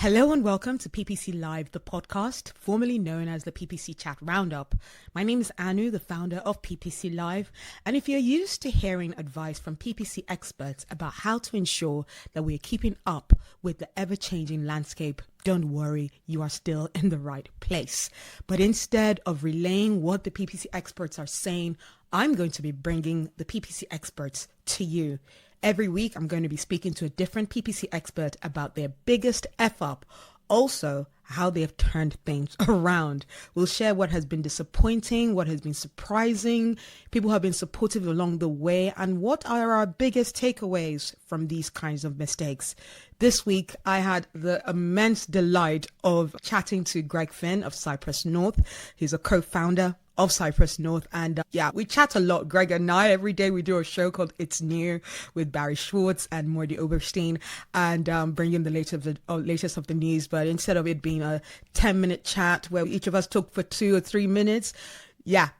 Hello and welcome to PPC Live, the podcast, formerly known as the PPC Chat Roundup. My name is Anu, the founder of PPC Live, and if you're used to hearing advice from PPC experts about how to ensure that we're keeping up with the ever-changing landscape, don't worry, you are still in the right place. But instead of relaying what the PPC experts are saying, I'm going to be bringing the PPC experts to you. Every week, I'm going to be speaking to a different PPC expert about their biggest F-up, also how they have turned things around. We'll share what has been disappointing, what has been surprising, people who have been supportive along the way, and what are our biggest takeaways from these kinds of mistakes. This week, I had the immense delight of chatting to Greg Finn of Cypress North. He's a co-founder of Cypress North. And we chat a lot, Greg and I. Every day we do a show called It's New with Barry Schwartz and Mordy Oberstein and bring in the latest of the news. But instead of it being a 10-minute chat where each of us talk for 2 or 3 minutes,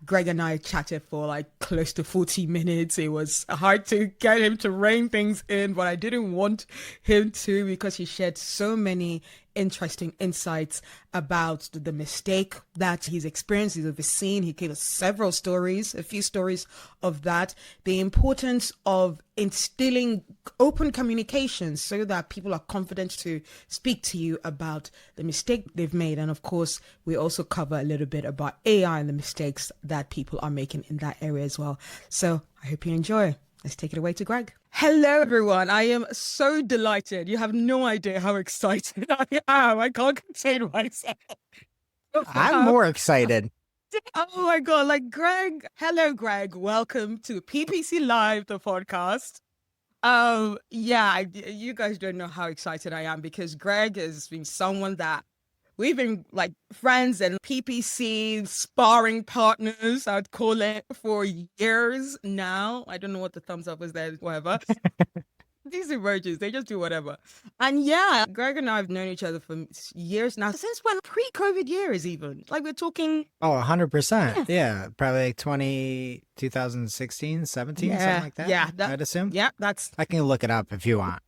Greg and I chatted for like close to 40 minutes. It was hard to get him to rein things in, but I didn't want him to because he shared so many interesting insights about the mistake that he's experienced, he's overseen. He gave us several stories, a few stories of that, the importance of instilling open communication so that people are confident to speak to you about the mistake they've made. And of course, we also cover a little bit about AI and the mistakes that people are making in that area as well. So I hope you enjoy. Let's take it away to Greg. Hello, everyone. I am so delighted. You have no idea how excited I am. I can't contain myself. I'm more excited. Oh my God. Like Greg. Hello, Greg. Welcome to PPC Live, the podcast. You guys don't know how excited I am because Greg has been someone that we've been like friends and PPC sparring partners, I'd call it, for years now. I don't know what the thumbs up was there, whatever. These emojis, they just do whatever. And Greg and I have known each other for years now, since when? Pre-COVID years even. Like we're talking... Oh, 100%. Yeah, probably like 2016, 17, something like that. Yeah. I'd assume. Yeah, that's... I can look it up if you want.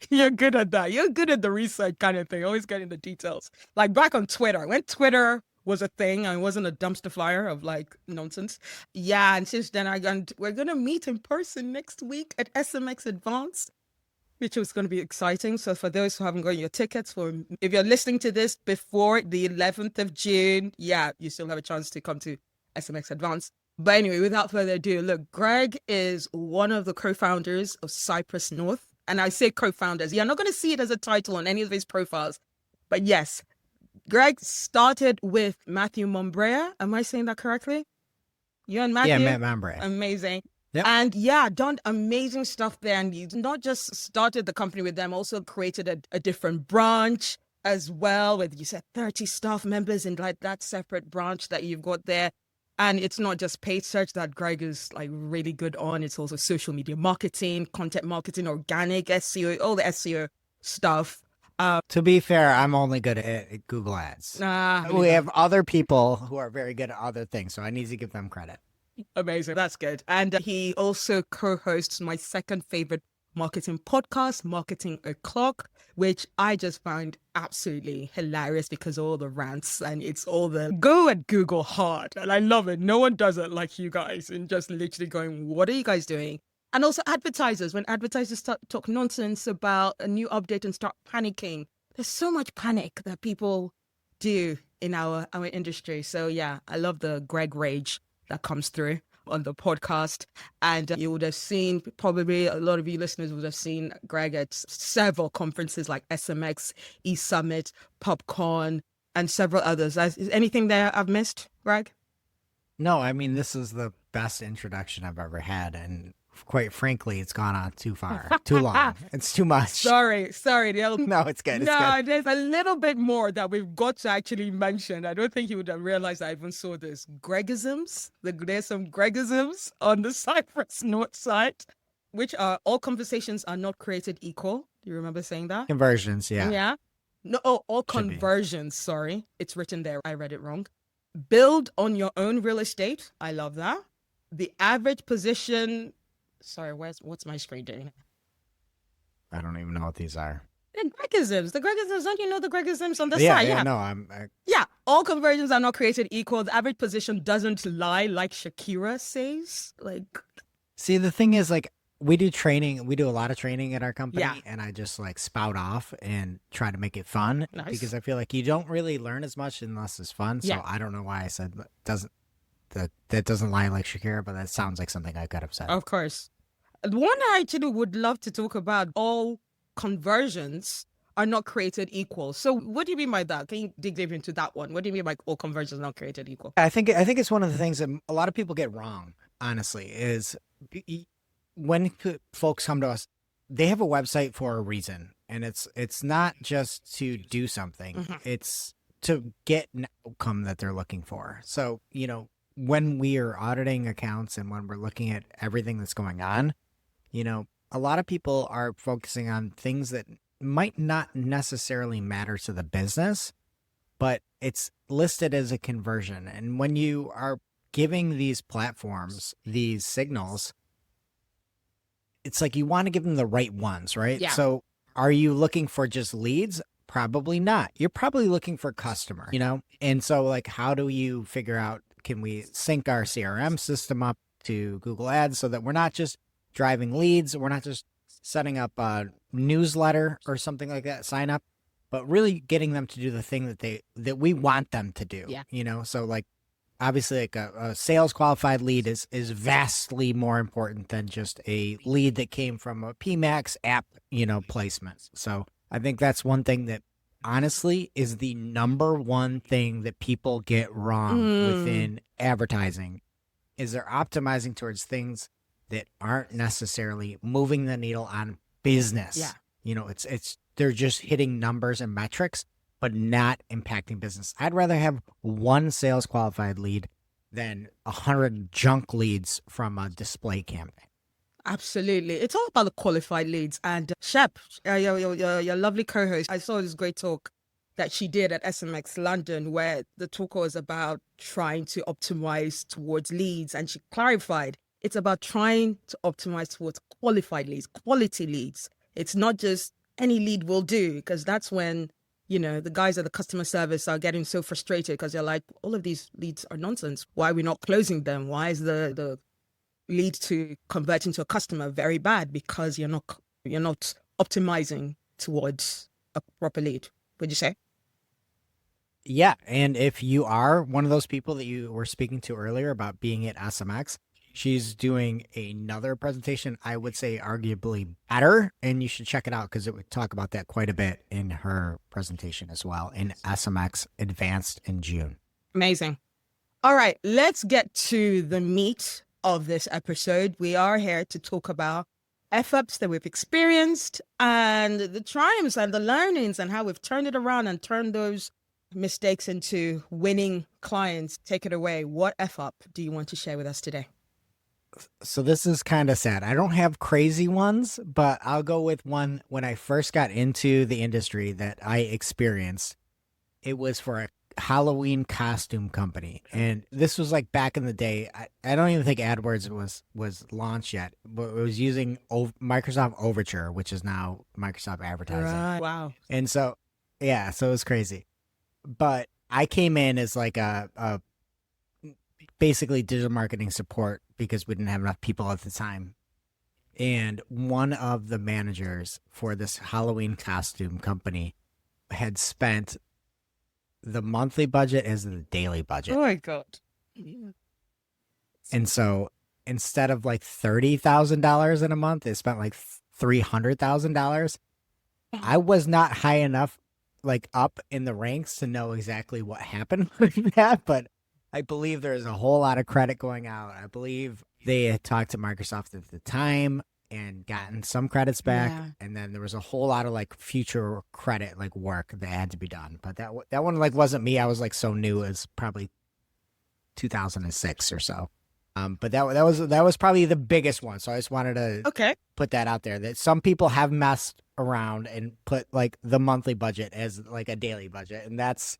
You're good at that. You're good at the research kind of thing, always getting the details. Like back on Twitter, when Twitter was a thing and it wasn't a dumpster flyer of like nonsense. Yeah, and since then we're going to meet in person next week at SMX Advanced, which is going to be exciting. So for those who haven't got your tickets, if you're listening to this before the 11th of June, you still have a chance to come to SMX Advanced. But anyway, without further ado, look, Greg is one of the co-founders of Cypress North. And I say co-founders. You're not going to see it as a title on any of his profiles. But yes, Greg started with Matthew Mombrea. Am I saying that correctly? You and Matthew? Yeah, Matt Mombrea. Amazing. Yep. And done amazing stuff there. And you not just started the company with them, also created a different branch as well, with, you said, 30 staff members in like that separate branch that you've got there. And it's not just paid search that Greg is like really good on. It's also social media marketing, content marketing, organic SEO, all the SEO stuff. To be fair, I'm only good at Google Ads. We have other people who are very good at other things, so I need to give them credit. Amazing. That's good. And he also co-hosts my second favorite marketing podcast, Marketing O'Clock, which I just find absolutely hilarious because all the rants and it's all the go at Google hard. And I love it. No one does it like you guys, and just literally going, what are you guys doing? And also advertisers, when advertisers start talk nonsense about a new update and start panicking. There's so much panic that people do in our industry. So I love the Greg rage that comes through on the podcast. And you would have seen, probably a lot of you listeners would have seen Greg at several conferences like SMX, eSummit, PopCon, and several others. Is anything there I've missed, Greg? No, I mean, this is the best introduction I've ever had. And quite frankly, it's gone on too far, too long. It's too much. Sorry. No, it's good. There's a little bit more that we've got to actually mention. I don't think you would have realized I even saw this. Gregisms. There's some Gregisms on the Cypress North site, which are all conversations are not created equal. Do you remember saying that? Conversions, yeah. Yeah. No, all conversions. Sorry. It's written there. I read it wrong. Build on your own real estate. I love that. The average position. Sorry, what's my screen doing? I don't even know what these are. The Gregisms, don't you know the Gregisms on the Yeah, side? yeah, Yeah. no, Yeah, all conversions are not created equal. The average position doesn't lie, like Shakira says. Like, see, the thing is, like, we do training, we do a lot of training at our company, yeah, and I just like spout off and try to make it fun because nice. I feel like you don't really learn as much unless it's fun. Yeah, So I don't know why I said that doesn't lie like Shakira, but that sounds like something I got upset. of course. The one I actually would love to talk about, all conversions are not created equal. So what do you mean by that? Can you dig deep into that one? What do you mean by all conversions not created equal? I think it's one of the things that a lot of people get wrong. Honestly, is when folks come to us, they have a website for a reason, and it's not just to do something; it's to get an outcome that they're looking for. So when we are auditing accounts and when we're looking at everything that's going on, a lot of people are focusing on things that might not necessarily matter to the business, but it's listed as a conversion. And when you are giving these platforms these signals, it's like you want to give them the right ones, right? Yeah. So are you looking for just leads? Probably not. You're probably looking for customer, And so like, how do you figure out, can we sync our CRM system up to Google Ads so that we're not just driving leads, we're not just setting up a newsletter or something like that, sign up, but really getting them to do the thing that we want them to do. Yeah. So like obviously like a sales qualified lead is vastly more important than just a lead that came from a PMax app, placement. So I think that's one thing that honestly is the number one thing that people get wrong within advertising is they're optimizing towards things that aren't necessarily moving the needle on business. Yeah. It's they're just hitting numbers and metrics, but not impacting business. I'd rather have one sales qualified lead than 100 junk leads from a display campaign. Absolutely. It's all about the qualified leads. And Shep, your lovely co-host, I saw this great talk that she did at SMX London where the talk was about trying to optimize towards leads. And she clarified it's about trying to optimize towards qualified leads, quality leads. It's not just any lead will do, because that's when, the guys at the customer service are getting so frustrated because they're like, all of these leads are nonsense. Why are we not closing them? Why is the lead to converting to a customer very bad? Because you're not optimizing towards a proper lead. Would you say? Yeah, and if you are one of those people that you were speaking to earlier about being at SMX, she's doing another presentation, I would say arguably better, and you should check it out because it would talk about that quite a bit in her presentation as well in SMX Advanced in June. Amazing. All right, let's get to the meat of this episode. We are here to talk about F-ups that we've experienced and the triumphs and the learnings and how we've turned it around and turned those mistakes into winning clients. Take it away. What F-up do you want to share with us today? So this is kind of sad. I don't have crazy ones, but I'll go with one when I first got into the industry that I experienced. It was for a Halloween costume company. And this was like back in the day. I don't even think AdWords was launched yet, but it was using Microsoft Overture, which is now Microsoft Advertising. Right. Wow. And so, yeah, so it was crazy. But I came in as like a basically digital marketing support because we didn't have enough people at the time. And one of the managers for this Halloween costume company had spent the monthly budget as the daily budget. Oh my God. And so instead of like $30,000 in a month, they spent like $300,000. I was not high enough like up in the ranks to know exactly what happened with that, but I believe there's a whole lot of credit going out. I believe they had talked to Microsoft at the time and gotten some credits back. Yeah. And then there was a whole lot of like future credit, like work that had to be done. But that one like wasn't me. I was like so new. It was probably 2006 or so. But that was probably the biggest one. So I just wanted to put that out there that some people have messed around and put like the monthly budget as like a daily budget. And there's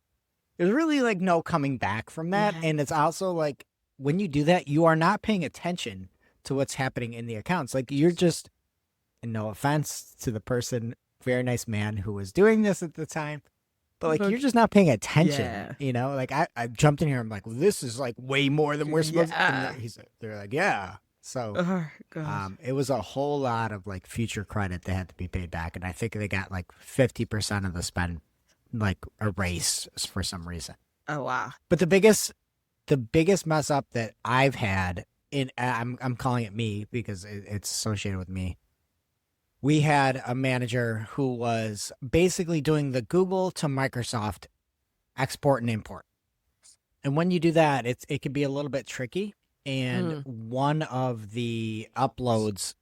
really like no coming back from that. Yeah. And it's also like when you do that, you are not paying attention to what's happening in the accounts. Like you're just, and no offense to the person very nice man who was doing this at the time. But like, you're just not paying attention, Yeah. you know? Like I jumped in here. I'm like, well, this is like way more than we're supposed to. Yeah. And they're like, yeah. So Oh, God. it was a whole lot of like future credit that had to be paid back. And I think they got like 50% of the spend like erased for some reason. Oh, wow. But the biggest mess up that I've had I'm calling it me because it's associated with me. We had a manager who was basically doing the Google to Microsoft export and import. And when you do that, it can be a little bit tricky. And one of the uploads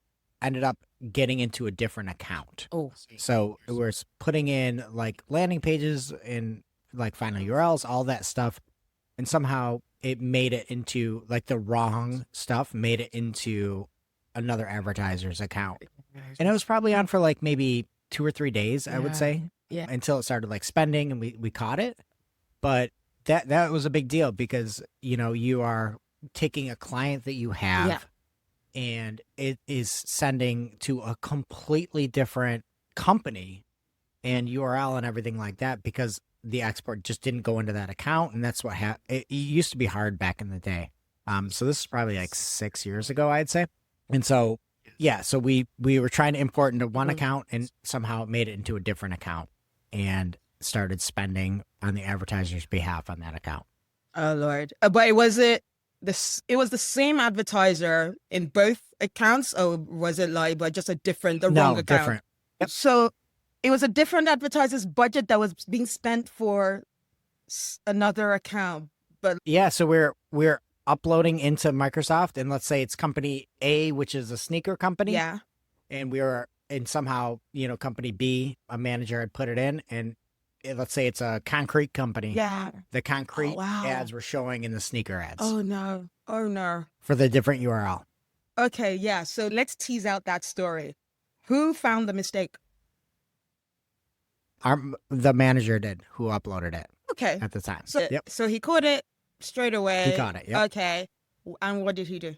ended up getting into a different account. Oh. So it was putting in like landing pages and like final URLs, all that stuff. And somehow it made it into like the wrong stuff, made it into another advertiser's account. And it was probably on for like maybe 2 or 3 days, I would say, until it started like spending and we caught it. But that was a big deal because, you know, you are taking a client that you have and it is sending to a completely different company and URL and everything like that because the export just didn't go into that account. And that's what it used to be hard back in the day. So this is probably like 6 years ago, I'd say. And so, yeah, so we were trying to import into one account and somehow it made it into a different account and started spending on the advertiser's behalf on that account. Oh, Lord. But it was the same advertiser in both accounts, or was it like, but just wrong account? Different. Yep. So it was a different advertiser's budget that was being spent for another account. But yeah, so we're uploading into Microsoft, and let's say it's company A, which is a sneaker company. Yeah. And somehow, you know, company B, a manager had put it in, and let's say it's a concrete company. Yeah. The concrete ads were showing in the sneaker ads. Oh, no. Oh, no. For the different URL. Okay, yeah. So let's tease out that story. Who found the mistake? The manager did, who uploaded it. Okay. At the time. So he caught it straight away. He caught it, yep. Okay. And what did he do?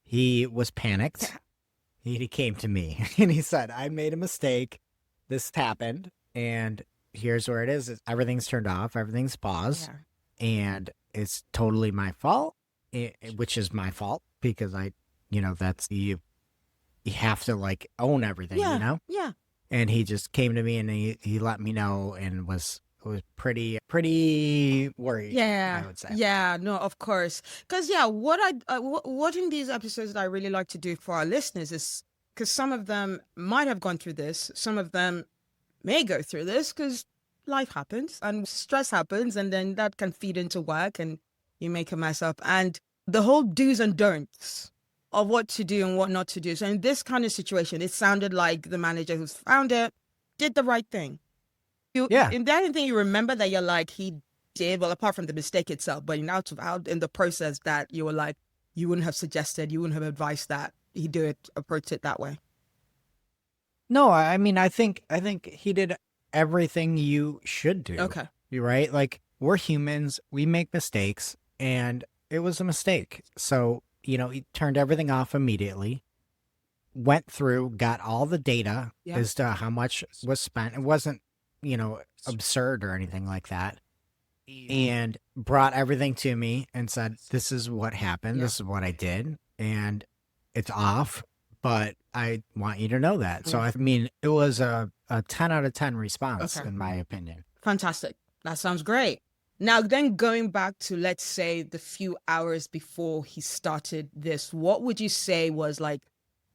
He was panicked. He came to me and he said, I made a mistake. This happened. And here's where it is. Everything's turned off. Everything's paused. Yeah. And it's totally my fault, which is my fault because that's you have to like own everything, you know? Yeah. And he just came to me and he let me know and was pretty worried. Yeah, I would say. Yeah, no, of course. Because what in these episodes that I really like to do for our listeners is, because some of them might have gone through this, some of them may go through this because life happens and stress happens, and then that can feed into work and you make a mess up. And the whole do's and don'ts of what to do and what not to do. So in this kind of situation, it sounded like the manager who's found it did the right thing. Is there anything you remember that you're like, he did, well, apart from the mistake itself, but out in the process that you were like, you wouldn't have suggested, you wouldn't have advised that he approach it that way? No, I mean, I think he did everything you should do. Okay. You're right. Like, we're humans, we make mistakes, and it was a mistake. So, you know, he turned everything off immediately, went through, got all the data as to how much was spent. It wasn't, you know, absurd or anything like that. And brought everything to me and said, this is what happened. This is what I did. And it's off, but I want you to know that. So, I mean, it was a 10 out of 10 response, in my opinion. Fantastic. That sounds great. Now, then going back to, let's say, the few hours before he started this, what would you say was like,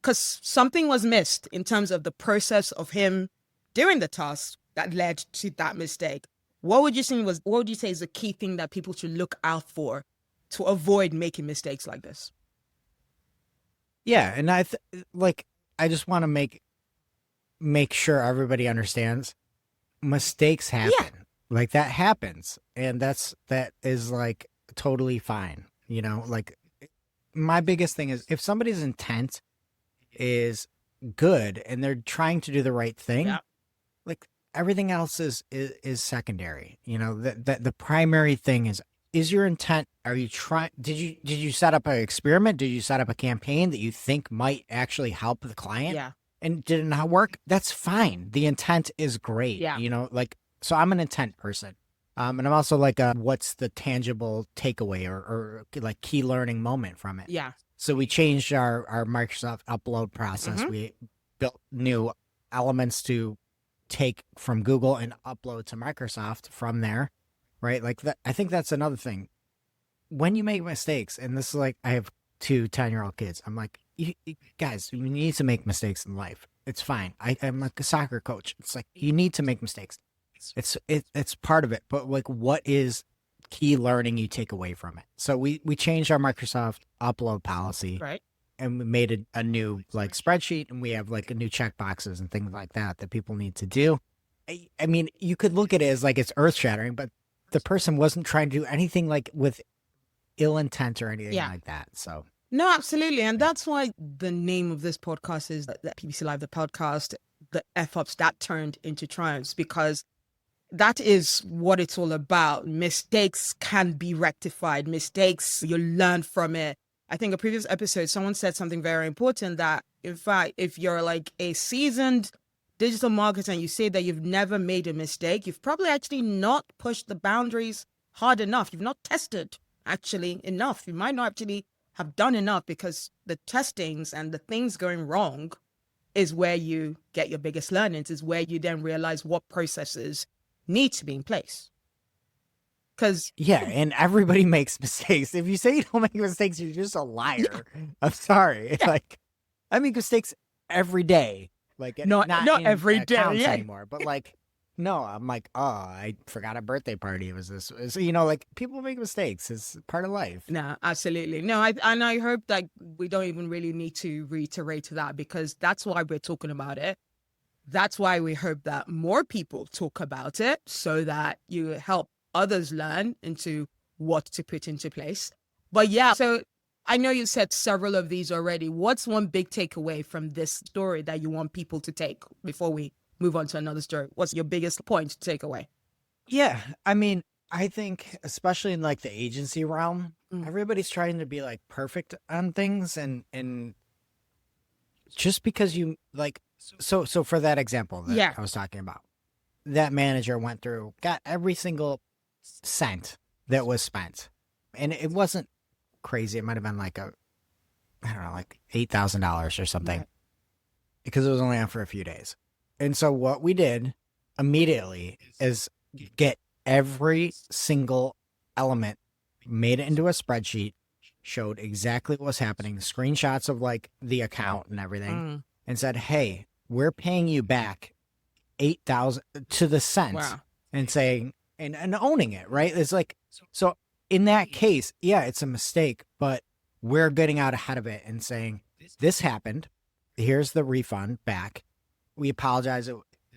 because something was missed in terms of the process of him doing the task that led to that mistake. What would you say is the key thing that people should look out for to avoid making mistakes like this? Yeah, and I just want to make sure everybody understands mistakes happen. Yeah. Like, that happens, and that is like totally fine. You know, like, my biggest thing is if somebody's intent is good and they're trying to do the right thing, like, everything else is secondary. You know, the primary thing is your intent. Are you trying? Did you set up an experiment? Did you set up a campaign that you think might actually help the client? Yeah. And did it not work? That's fine. The intent is great. Yeah. You know, like, so I'm an intent person. And I'm also like, what's the tangible takeaway or like key learning moment from it? Yeah. So we changed our Microsoft upload process. We built new elements to take from Google and upload to Microsoft from there, right? Like that. I think that's another thing. When you make mistakes, and this is like, I have 2 10-year-old kids. I'm like, you guys, you need to make mistakes in life. It's fine. I'm like a soccer coach. It's like, you need to make mistakes. It's part of it. But like, what is key learning you take away from it? So we changed our Microsoft upload policy, Right. and we made a new like spreadsheet, and we have like a new check boxes and things like that people need to do. I mean, you could look at it as like it's earth shattering, but the person wasn't trying to do anything like with ill intent or anything like that. So no, absolutely. And that's why the name of this podcast is the PPC Live, the podcast, the F-ups that turned into triumphs, because that is what it's all about. Mistakes can be rectified. Mistakes, you learn from it. I think a previous episode, someone said something very important, that in fact, if you're like a seasoned digital marketer and you say that you've never made a mistake, you've probably actually not pushed the boundaries hard enough. You've not tested actually enough. You might not actually have done enough, because the testings and the things going wrong is where you get your biggest learnings, is where you then realize what processes need to be in place. Because yeah, and everybody makes mistakes. If you say you don't make mistakes, you're just a liar. I'm sorry. Like, I make mistakes every day. Like, not every day anymore, but like, no, I'm like, oh, I forgot a birthday party. It was this, you know, like, people make mistakes. It's part of life. No, absolutely. No, I hope that we don't even really need to reiterate that, because that's why we're talking about it. That's why we hope that more people talk about it, so that you help others learn into what to put into place. But yeah, so I know you said several of these already. What's one big takeaway from this story that you want people to take before we move on to another story? What's your biggest point to take away? Yeah, I mean, I think especially in like the agency realm, everybody's trying to be like perfect on things, and just because you like, so for that example that I was talking about, that manager went through, got every single cent that was spent, and it wasn't crazy. It might have been like I don't know, like $8,000 or something, because it was only on for a few days. And so what we did immediately is get every single element, made it into a spreadsheet, showed exactly what was happening, screenshots of like the account and everything, and said, hey, we're paying you back 8,000 to the cent. Wow. And saying, and owning it, right? It's like, so in that case, yeah, it's a mistake, but we're getting out ahead of it and saying, this happened. Here's the refund back. We apologize.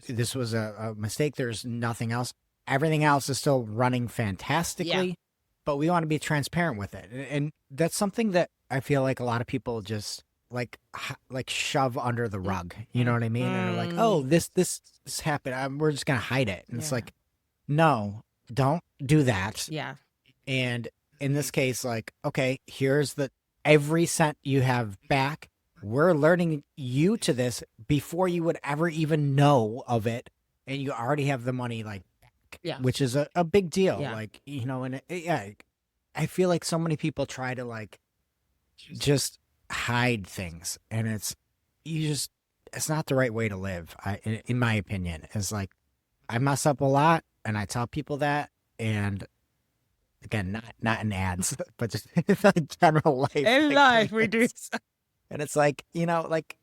This was a mistake. There's nothing else. Everything else is still running fantastically, but we want to be transparent with it. And that's something that I feel like a lot of people just like shove under the rug. You know what I mean? And they're like, oh, this happened. We're just going to hide it. And it's like, no, don't do that. Yeah. And in this case, like, okay, here's every cent you have back. We're alerting you to this before you would ever even know of it. And you already have the money like back, which is a big deal. Yeah. Like, you know, and I feel like so many people try to like just hide things, and it's not the right way to live. In my opinion, is like, I mess up a lot and I tell people that, and again, not in ads, but just in general life. In life, we do. And it's like, you know, like,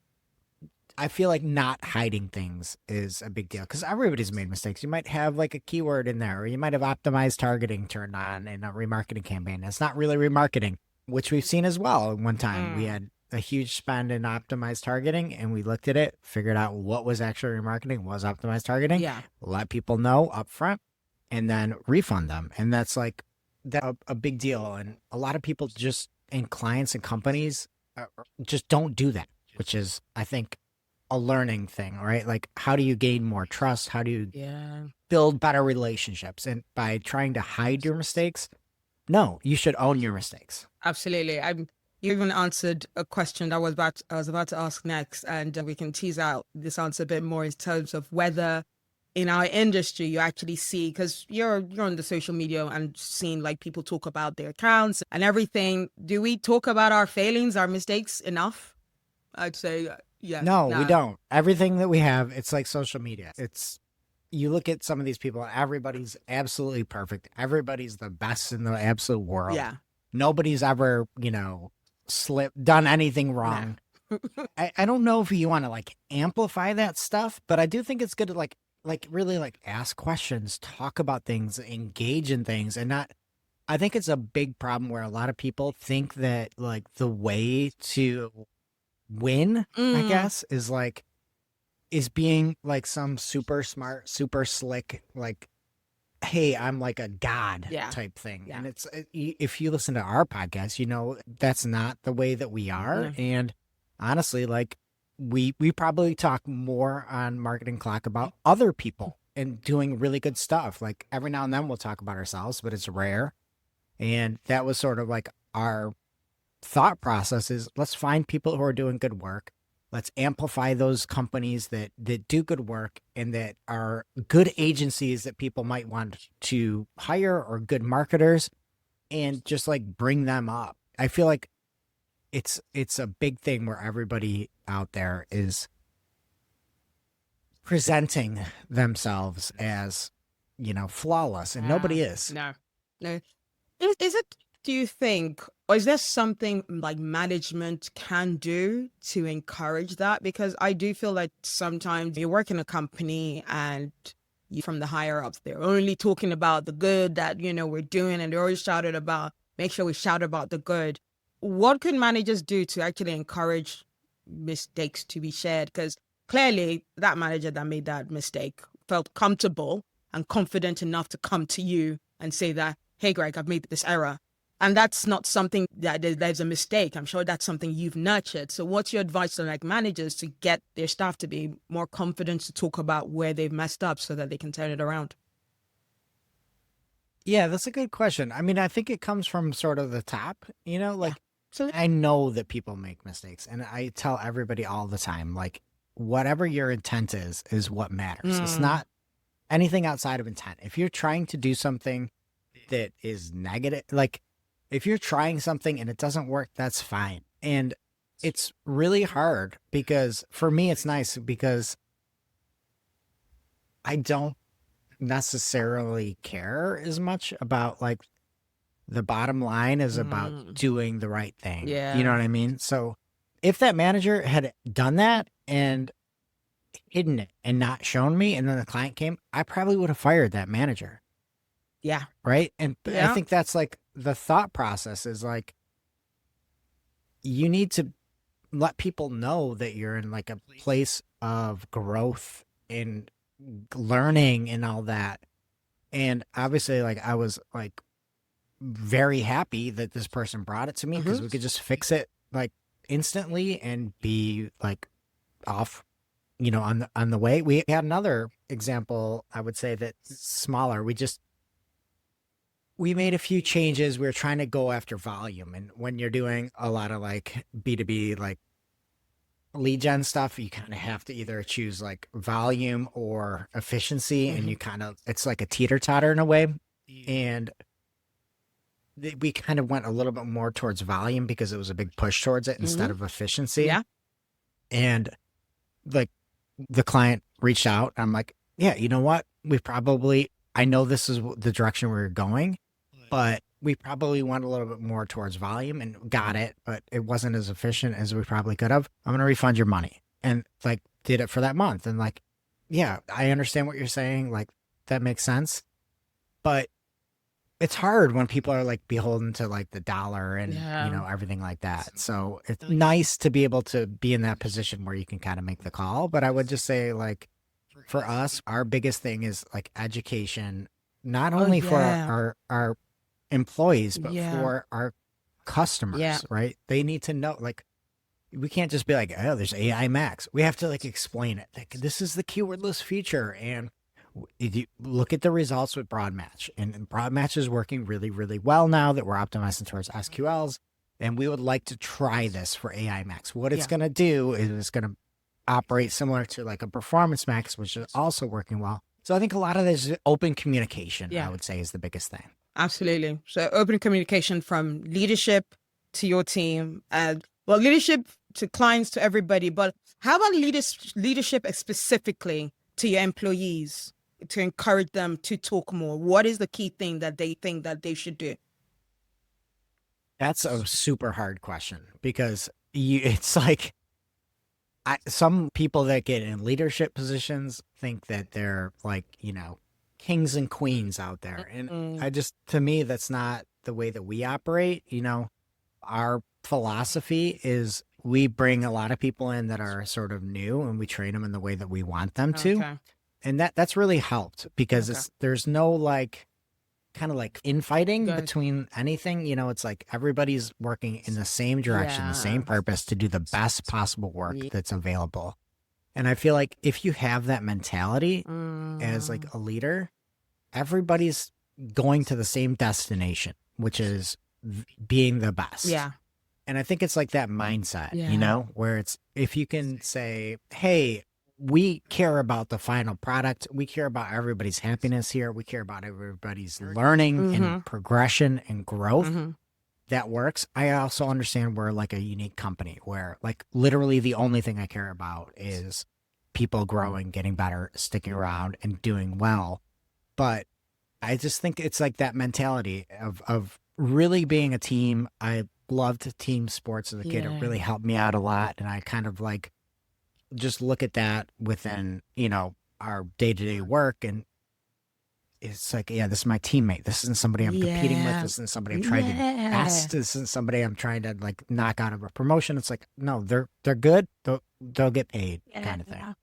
I feel like not hiding things is a big deal, because everybody's made mistakes. You might have like a keyword in there, or you might have optimized targeting turned on in a remarketing campaign. It's not really remarketing, which we've seen as well. One time we had a huge spend in optimized targeting, and we looked at it, figured out what was actually remarketing, was optimized targeting, let people know up front, and then refund them. And that's like a big deal. And a lot of people just, and clients and companies just don't do that, which is, I think, a learning thing, right? Like, how do you gain more trust? How do you build better relationships? And by trying to hide your mistakes, no, you should own your mistakes. Absolutely. You even answered a question that I was about to ask next, and we can tease out this answer a bit more in terms of whether in our industry you actually see, because you're on the social media and seeing like people talk about their accounts and everything. Do we talk about our failings, our mistakes enough? I'd say yes. No, we No. don't. Everything that we have, it's like social media. You look at some of these people, everybody's absolutely perfect. Everybody's the best in the absolute world. Yeah. Nobody's ever, done anything wrong. No. I don't know if you want to like amplify that stuff, but I do think it's good to like really like ask questions, talk about things, engage in things, and not. I think it's a big problem where a lot of people think that like the way to win, I guess, is being like some super smart, super slick, like, hey, I'm like a god type thing. Yeah. And it's, if you listen to our podcast, that's not the way that we are. No. And honestly, like we probably talk more on Marketing Clock about other people and doing really good stuff. Like every now and then we'll talk about ourselves, but it's rare. And that was sort of like our thought process is let's find people who are doing good work. Let's amplify those companies that do good work and that are good agencies that people might want to hire or good marketers, and just like bring them up. I feel like it's a big thing where everybody out there is presenting themselves as, flawless, and nobody is. No. Is it, do you think, or is there something like management can do to encourage that? Because I do feel like sometimes you work in a company and you from the higher ups, they're only talking about the good that, we're doing, and they're always shouted about, make sure we shout about the good. What could managers do to actually encourage mistakes to be shared? Because clearly that manager that made that mistake felt comfortable and confident enough to come to you and say that, hey, Greg, I've made this error. And that's not something that there's a mistake. I'm sure that's something you've nurtured. So what's your advice to like managers to get their staff to be more confident to talk about where they've messed up so that they can turn it around? Yeah, that's a good question. I mean, I think it comes from sort of the top, So I know that people make mistakes, and I tell everybody all the time, like, whatever your intent is what matters. It's not anything outside of intent. If you're trying to do something that is negative, like if you're trying something and it doesn't work, that's fine. And it's really hard because for me, it's nice because I don't necessarily care as much about like the bottom line is about doing the right thing. Yeah. You know what I mean? So if that manager had done that and hidden it and not shown me, and then the client came, I probably would have fired that manager. yeah. Right. And Yeah. I think that's like the thought process is like, you need to let people know that you're in like a place of growth and learning and all that. And obviously, like, I was like very happy that this person brought it to me because we could just fix it like instantly and be like off, on the way. We had another example, I would say, that's smaller. We made a few changes. We were trying to go after volume. And when you're doing a lot of like B2B, like lead gen stuff, you kind of have to either choose like volume or efficiency. And it's like a teeter totter in a way. And we kind of went a little bit more towards volume because it was a big push towards it instead of efficiency. Yeah. And like the client reached out. I'm like, yeah, you know what? I know this is the direction we're going, but we probably went a little bit more towards volume and got it, but it wasn't as efficient as we probably could have. I'm going to refund your money. And like did it for that month. And like, yeah, I understand what you're saying. Like that makes sense. But it's hard when people are like beholden to like the dollar and, everything like that. So it's nice to be able to be in that position where you can kind of make the call. But I would just say like, for us, our biggest thing is like education, not only for our employees, but for our customers, right? They need to know, like, we can't just be like, oh, there's AI Max. We have to like explain it. Like, this is the keywordless feature. And if you look at the results with Broad Match, and Broad Match is working really, really well now that we're optimizing towards SQLs. and we would like to try this for AI Max. What it's Yeah. going to do is it's going to operate similar to like a Performance Max, which is also working well. So I think a lot of this is open communication, Yeah. I would say, is the biggest thing. Absolutely. So open communication from leadership to your team, and leadership to clients, to everybody. But how about leadership specifically to your employees, to encourage them to talk more? What is the key thing that they think that they should do? That's a super hard question because it's like some people that get in leadership positions think that they're like, kings and queens out there. And to me, that's not the way that we operate. Our philosophy is we bring a lot of people in that are sort of new and we train them in the way that we want them to. Okay. And that's really helped because there's no like kind of like infighting between anything. It's like everybody's working in the same direction, the same purpose to do the best possible work that's available. And I feel like if you have that mentality as like a leader, everybody's going to the same destination, which is being the best. Yeah. And I think it's like that mindset, where it's, if you can say, hey, we care about the final product. We care about everybody's happiness here. We care about everybody's learning and progression and growth. That works. I also understand we're like a unique company where like literally the only thing I care about is people growing, getting better, sticking around and doing well. But I just think it's like that mentality of really being a team. I loved team sports as a kid. It really helped me out a lot. And I kind of like just look at that within, our day-to-day work. And it's like, this is my teammate. This isn't somebody I'm competing with. This isn't somebody I'm trying to best. This isn't somebody I'm trying to like knock out of a promotion. It's like, no, they're good. They'll get paid kind of thing.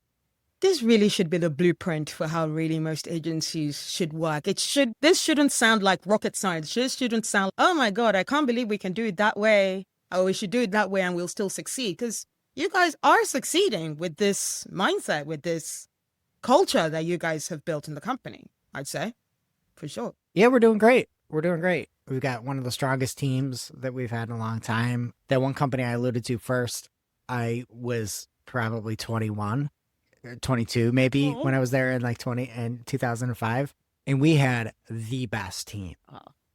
This really should be the blueprint for how really most agencies should work. This shouldn't sound like rocket science. This shouldn't sound, oh my God, I can't believe we can do it that way. Or we should do it that way and we'll still succeed. Because you guys are succeeding with this mindset, with this culture that you guys have built in the company, I'd say, for sure. Yeah, we're doing great. We're doing great. We've got one of the strongest teams that we've had in a long time. That one company I alluded to first, I was probably 21. 22 maybe when I was there in like 2005, and we had the best team.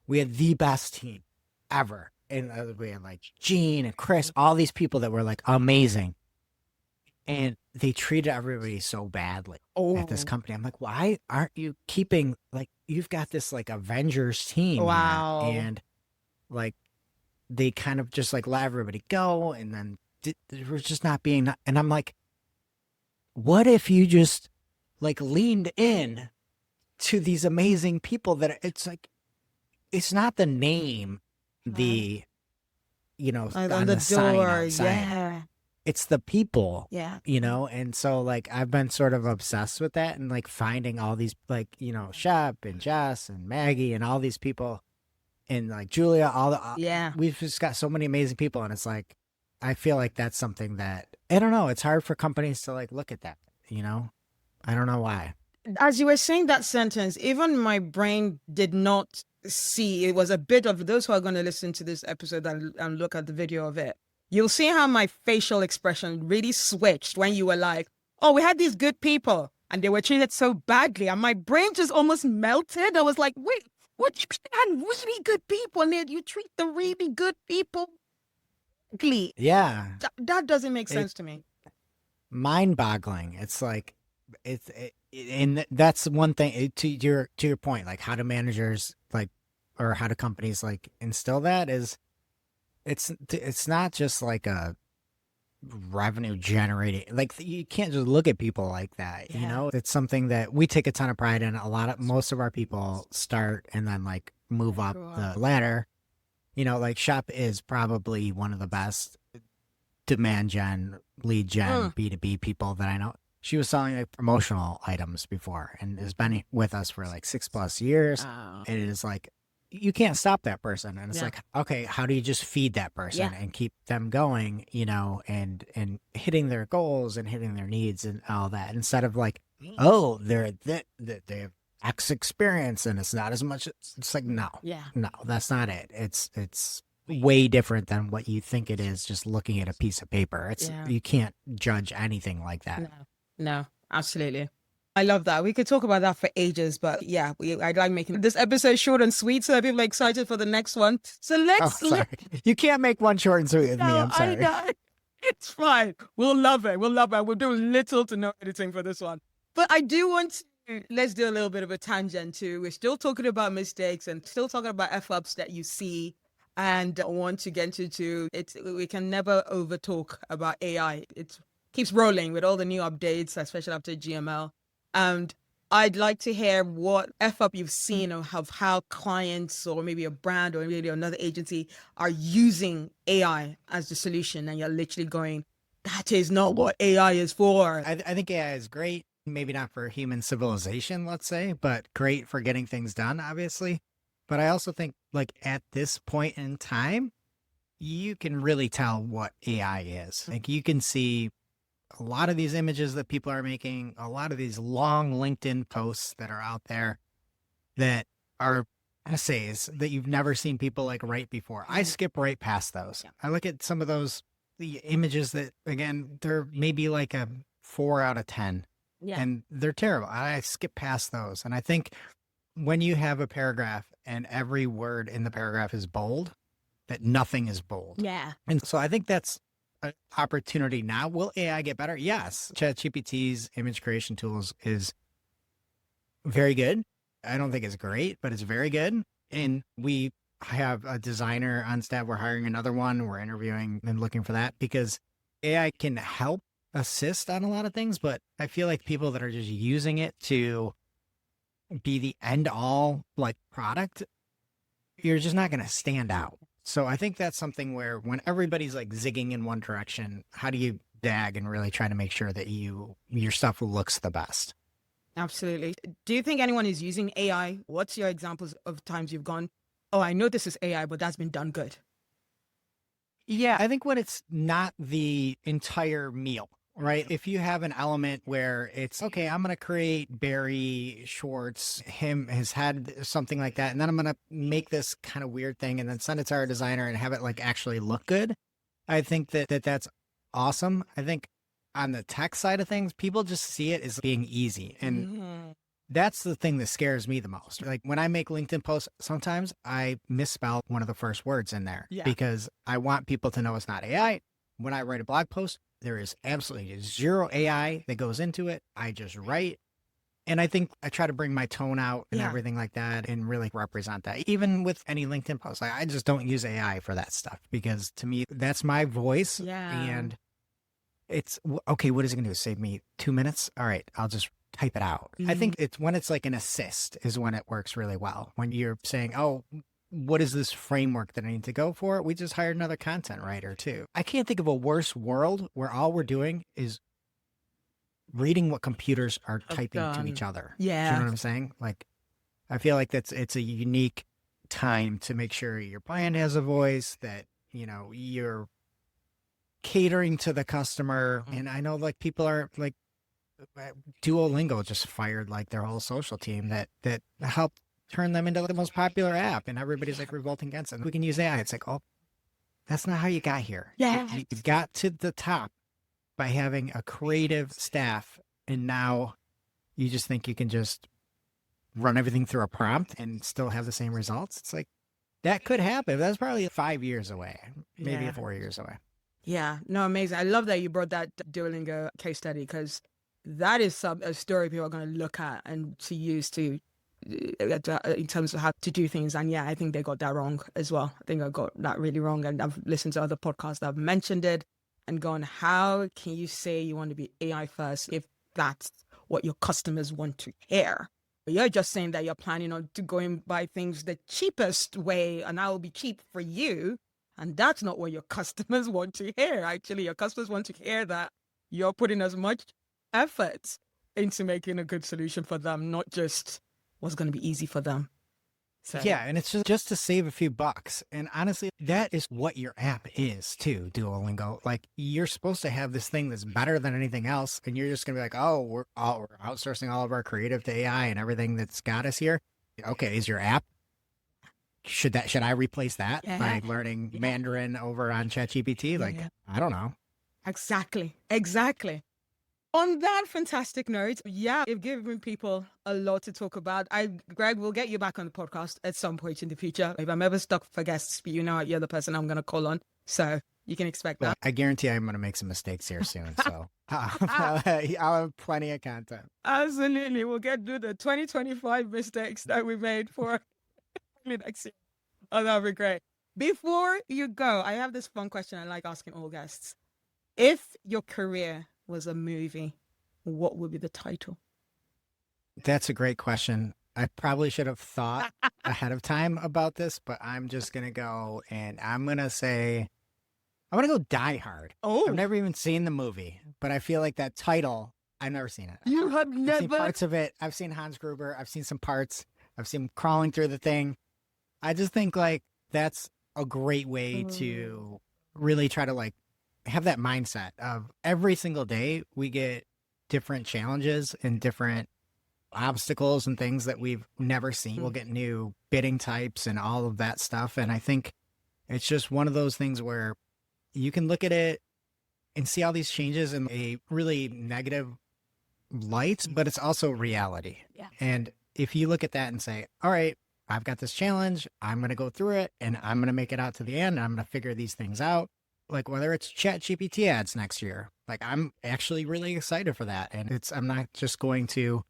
We had the best team ever, and we had like Gene and Chris, all these people that were like amazing, and they treated everybody so badly at this company. I'm like, why aren't you keeping, like, you've got this like Avengers team Wow. here, and like they kind of just like let everybody go, and then they were just not being, and I'm like, what if you just like leaned in to these amazing people that it's like, it's not the name, on the sign door, outside. It's the people, Yeah. And so like, I've been sort of obsessed with that and like finding all these like, Shep and Jess and Maggie and all these people and like Julia, we've just got so many amazing people. And it's like, I feel like that's something that, I don't know, it's hard for companies to like look at that, I don't know why. As you were saying that sentence, even my brain did not see. It was a bit of, those who are going to listen to this episode and look at the video of it, you'll see how my facial expression really switched when you were like, oh, we had these good people and they were treated so badly. And my brain just almost melted. I was like, wait, what? You had really good people and you treat the really good people badly. Yeah. That doesn't make sense to me. Mind-boggling. It's like, and that's one thing to your point, like how do managers like, or how do companies like instill that is it's not just like a revenue generating, like you can't just look at people like that. It's something that we take a ton of pride in. Most of our people start and then like move up the ladder. Like Shep is probably one of the best demand gen, lead gen, B2B people that I know. She was selling like promotional items before and has been with us for like 6+ years. And it is like, you can't stop that person. And it's like, okay, how do you just feed that person and keep them going, and hitting their goals and hitting their needs and all that, instead of like, oh, they have X experience and it's not as much. It's like, no, that's not it. It's way different than what you think it is just looking at a piece of paper. Yeah. You can't judge anything like that. No, absolutely. I love that. We could talk about that for ages, but yeah, I'd like making this episode short and sweet so that people are excited for the next one. So Sorry. You can't make one short and sweet with me. I'm sorry. I know. It's fine. We'll love it. We'll love it. We'll do little to no editing for this one. But I do want to, let's do a little bit of a tangent too. We're still talking about mistakes and still talking about F-ups that you see and want to get into. We can never over talk about AI. It keeps rolling with all the new updates, especially after GML. And I'd like to hear what F-up you've seen of how clients or maybe a brand or maybe another agency are using AI as the solution. And you're literally going, that is not what AI is for. I think AI is great. Maybe not for human civilization, let's say, but great for getting things done, obviously. But I also think like at this point in time, you can really tell what AI is. Like you can see a lot of these images that people are making, a lot of these long LinkedIn posts that are out there that are essays that you've never seen people like write before. I skip right past those. I look at some of the images that, again, they're maybe like a 4 out of 10 and they're terrible. I skip past those. And I think when you have a paragraph and every word in the paragraph is bold, that nothing is bold. Yeah. And so I think that's an opportunity now. Will AI get better? Yes. ChatGPT's image creation tools is very good. I don't think it's great, but it's very good. And we have a designer on staff. We're hiring another one. We're interviewing and looking for that because AI can help assist on a lot of things, but I feel like people that are just using it to be the end all like product, you're just not going to stand out. So I think that's something where when everybody's like zigging in one direction, how do you dag and really try to make sure that your stuff looks the best? Absolutely. Do you think anyone is using AI? What's your examples of times you've gone, oh, I know this is AI, but that's been done good? Yeah, I think when it's not the entire meal, right? If you have an element where it's, okay, I'm going to create Barry Schwartz, his head, something like that. And then I'm going to make this kind of weird thing and then send it to our designer and have it like actually look good. I think that's awesome. I think on the tech side of things, people just see it as being easy. And that's the thing that scares me the most. Like when I make LinkedIn posts, sometimes I misspell one of the first words in there because I want people to know it's not AI. When I write a blog post, there is absolutely zero AI that goes into it. I just write. And I think I try to bring my tone out and everything like that and really represent that. Even with any LinkedIn post, I just don't use AI for that stuff because to me, that's my voice. And it's, okay, what is it going to do? Save me 2 minutes? All right, I'll just type it out. I think it's when it's like an assist is when it works really well. When you're saying, oh, what is this framework that I need to go for? We just hired another content writer too. I can't think of a worse world where all we're doing is reading what computers are typing to each other. Yeah. Do you know what I'm saying? Like, I feel like it's a unique time to make sure your brand has a voice, that, you know, you're catering to the customer. And I know like people are like, Duolingo just fired like their whole social team that helped turn them into the most popular app, and everybody's like revolting against it. We can use AI. It's like, oh, that's not how you got here. Yeah. You got to the top by having a creative staff, and now you just think you can just run everything through a prompt and still have the same results. It's like, that could happen. That's probably 5 years away, maybe 4 years away. Yeah, no, amazing. I love that you brought that Duolingo case study because that is a story people are going to look at and to use to in terms of how to do things. And yeah, I think they got that wrong as well. I think I got that really wrong. And I've listened to other podcasts that have mentioned it and gone, how can you say you want to be AI first if that's what your customers want to hear? But you're just saying that you're planning on to go and buy things the cheapest way and that will be cheap for you. And that's not what your customers want to hear. Actually, your customers want to hear that you're putting as much effort into making a good solution for them, not just what's going to be easy for them. So. Yeah, and it's just to save a few bucks. And honestly, that is what your app is too, Duolingo. Like, you're supposed to have this thing that's better than anything else, and you're just going to be like, oh, we're outsourcing all of our creative to AI and everything that's got us here. Okay, is your app should I replace that Yeah. by learning Mandarin over on ChatGPT? Like, I don't know. Exactly. On that fantastic note, you've given people a lot to talk about. Greg, we'll get you back on the podcast at some point in the future. If I'm ever stuck for guests, you're the person I'm going to call on. So you can expect that. I guarantee I'm going to make some mistakes here soon. So I'll have plenty of content. Absolutely. We'll get to the 2025 mistakes that we made for next year. Oh, that'll be great. Before you go, I have this fun question I like asking all guests. If your career was a movie, what would be the title? That's a great question. I probably should have thought ahead of time about this, but I'm just going to go and I'm going to go Die Hard. Oh, I've never even seen the movie, but I feel like that title, I've never seen it. You have never? I've seen parts of it. I've seen Hans Gruber. I've seen some parts. I've seen him crawling through the thing. I just think like that's a great way to really try to like have that mindset of every single day we get different challenges and different obstacles and things that we've never seen. We'll get new bidding types and all of that stuff. And I think it's just one of those things where you can look at it and see all these changes in a really negative light, but it's also reality. Yeah. And if you look at that and say, all right, I've got this challenge, I'm going to go through it and I'm going to make it out to the end. I'm going to figure these things out. Like whether it's ChatGPT ads next year, like I'm actually really excited for that. And I'm not just going to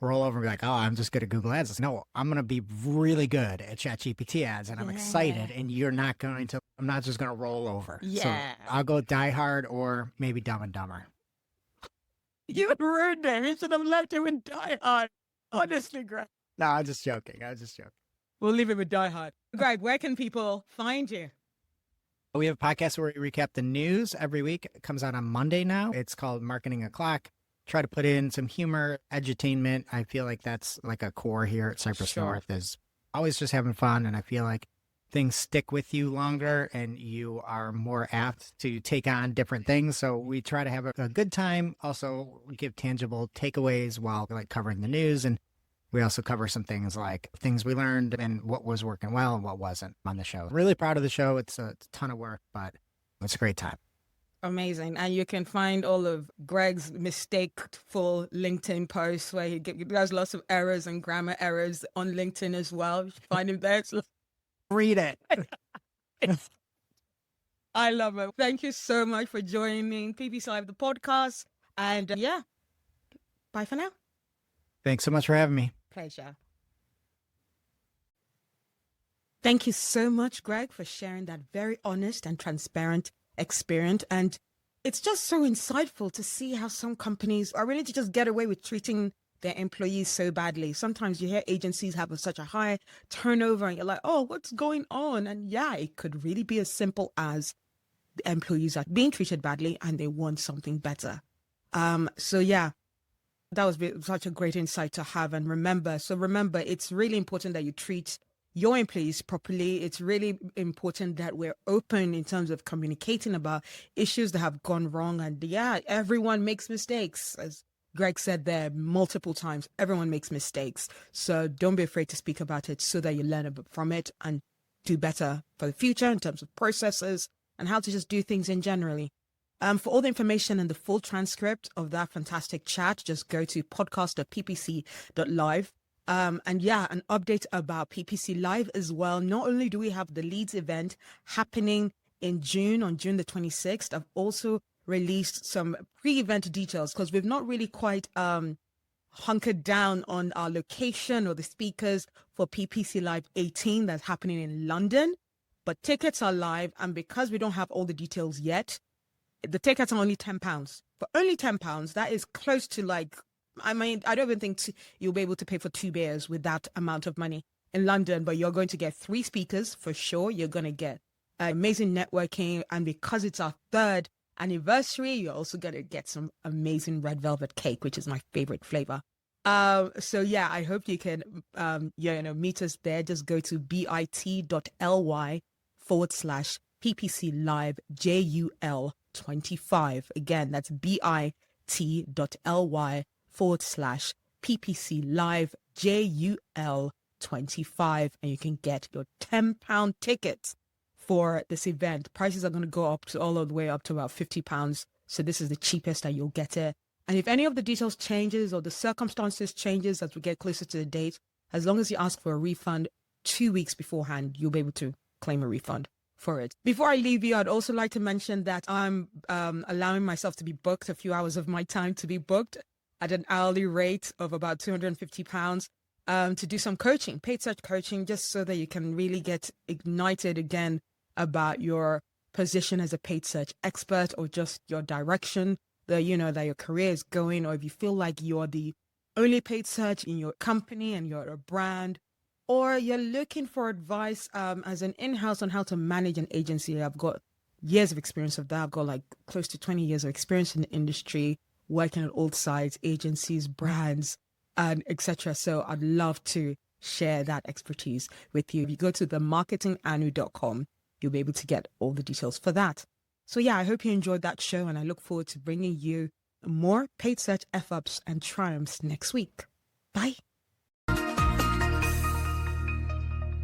roll over and be like, oh, I'm just good at Google Ads. No, I'm going to be really good at ChatGPT ads and I'm excited and I'm not just going to roll over. Yeah. So I'll go Die Hard or maybe Dumb and Dumber. You ruined it. You should have left it with Die Hard. Honestly, Greg. No, I'm just joking. We'll leave it with Die Hard. Greg, where can people find you? We have a podcast where we recap the news every week. It comes out on Monday now. It's called Marketing O'Clock. Try to put in some humor, edutainment. I feel like that's like a core here at Cypress North is always just having fun. And I feel like things stick with you longer and you are more apt to take on different things. So we try to have a good time. Also give tangible takeaways while like covering the news. And we also cover some things like things we learned and what was working well and what wasn't on the show. Really proud of the show. It's a ton of work, but it's a great time. Amazing. And you can find all of Greg's mistakeful LinkedIn posts where he does lots of errors and grammar errors on LinkedIn as well. You should find him there. Read it. I love it. Thank you so much for joining PPC Live, the podcast. And bye for now. Thanks so much for having me. Pleasure. Thank you so much, Greg, for sharing that very honest and transparent experience. And it's just so insightful to see how some companies are willing to just get away with treating their employees so badly. Sometimes you hear agencies have such a high turnover and you're like, oh, what's going on? And it could really be as simple as the employees are being treated badly and they want something better. That was such a great insight to have. And remember, it's really important that you treat your employees properly. It's really important that we're open in terms of communicating about issues that have gone wrong. And everyone makes mistakes. As Greg said there multiple times, everyone makes mistakes. So don't be afraid to speak about it so that you learn a bit from it and do better for the future in terms of processes and how to just do things in generally. For all the information and the full transcript of that fantastic chat, just go to podcast.ppc.live. An update about PPC Live as well. Not only do we have the Leeds event happening in June, on June the 26th, I've also released some pre-event details because we've not really quite hunkered down on our location or the speakers for PPC Live 18 that's happening in London. But tickets are live, and because we don't have all the details yet, the tickets are only £10. For only £10, that is close to I don't even think you'll be able to pay for 2 beers with that amount of money in London, but you're going to get 3 speakers for sure. You're going to get amazing networking. And because it's our 3rd anniversary, you're also going to get some amazing red velvet cake, which is my favorite flavor. I hope you can, meet us there. Just go to bit.ly/PPC Live JUL 25. Again, that's bit.ly/PPC Live JUL EP320 and you can get your £10 tickets for this event. Prices are going to go up to all the way up to about £50. So this is the cheapest that you'll get it. And if any of the details changes or the circumstances changes as we get closer to the date, as long as you ask for a refund 2 weeks beforehand, you'll be able to claim a refund for it. Before I leave you, I'd also like to mention that I'm allowing myself to be booked, a few hours of my time to be booked at an hourly rate of about £250 to do some coaching, paid search coaching, just so that you can really get ignited again about your position as a paid search expert, or just your direction, that your career is going, or if you feel like you're the only paid search in your company and you're a brand, or you're looking for advice as an in-house on how to manage an agency. I've got years of experience of that. I've got like close to 20 years of experience in the industry, working at old sites, agencies, brands, and etc. So I'd love to share that expertise with you. If you go to themarketinganu.com, you'll be able to get all the details for that. So yeah, I hope you enjoyed that show, and I look forward to bringing you more paid search F-ups and triumphs next week. Bye.